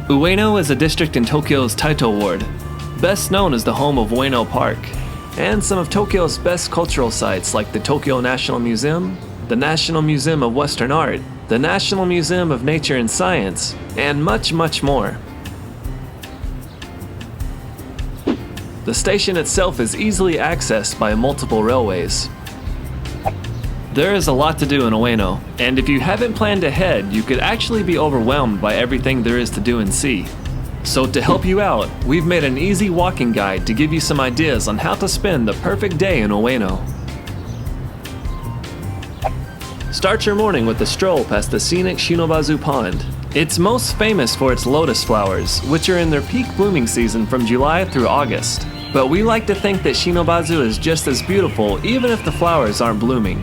Ueno is a district in Tokyo's Taito Ward, best known as the home of Ueno Park, and some of Tokyo's best cultural sites like the Tokyo National Museum, the National Museum of Western Art, the National Museum of Nature and Science, and much, much more. The station itself is easily accessed by multiple railways. There is a lot to do in Ueno, and if you haven't planned ahead, you could actually be overwhelmed by everything there is to do and see. So to help you out, we've made an easy walking guide to give you some ideas on how to spend the perfect day in Ueno. Start your morning with a stroll past the scenic Shinobazu pond. It's most famous for its lotus flowers, which are in their peak blooming season from July through August. But we like to think that Shinobazu is just as beautiful even if the flowers aren't blooming.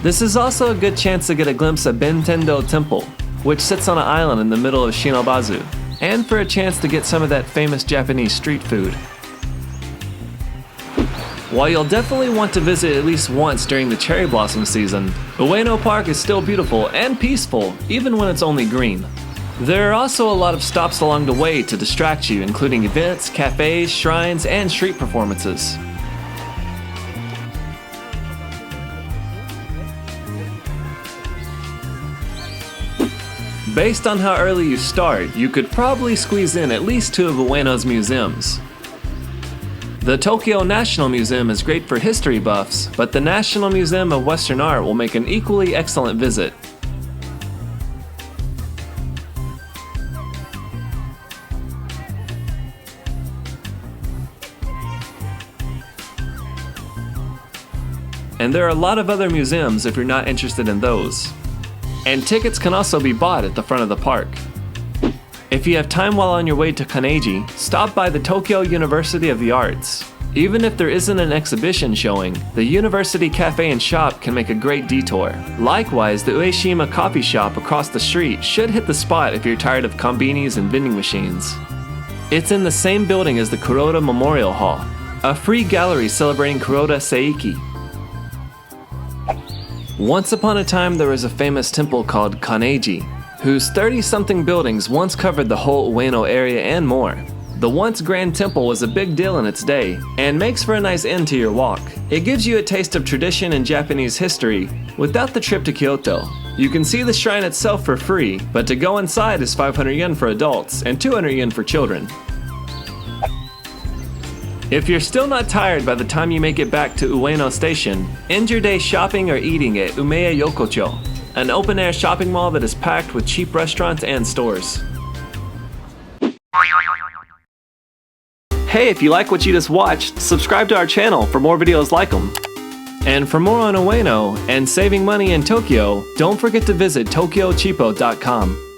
This is also a good chance to get a glimpse of Bentendo Temple, which sits on an island in the middle of Shinobazu, and for a chance to get some of that famous Japanese street food. While you'll definitely want to visit at least once during the cherry blossom season, Ueno Park is still beautiful and peaceful even when it's only green. There are also a lot of stops along the way to distract you, including events, cafes, shrines, and street performances. Based on how early you start, you could probably squeeze in at least 2 of Ueno's museums. The Tokyo National Museum is great for history buffs, but the National Museum of Western Art will make an equally excellent visit. And there are a lot of other museums if you're not interested in those. And tickets can also be bought at the front of the park. If you have time while on your way to Kanneji, stop by the Tokyo University of the Arts. Even if there isn't an exhibition showing, the University Cafe and Shop can make a great detour. Likewise, the Ueshima coffee shop across the street should hit the spot if you're tired of konbinis and vending machines. It's in the same building as the Kuroda Memorial Hall, a free gallery celebrating Kuroda Seiki. Once upon a time there was a famous temple called Kanneji, whose 30-something buildings once covered the whole Ueno area and more. The once grand temple was a big deal in its day, and makes for a nice end to your walk. It gives you a taste of tradition and Japanese history without the trip to Kyoto. You can see the shrine itself for free, but to go inside is 500 yen for adults and 200 yen for children. If you're still not tired by the time you make it back to Ueno Station, end your day shopping or eating at Ameya-Yokocho, an open-air shopping mall that is packed with cheap restaurants and stores. Hey, if you like what you just watched, subscribe to our channel for more videos like them. And for more on Ueno and saving money in Tokyo, don't forget to visit TokyoCheapo.com.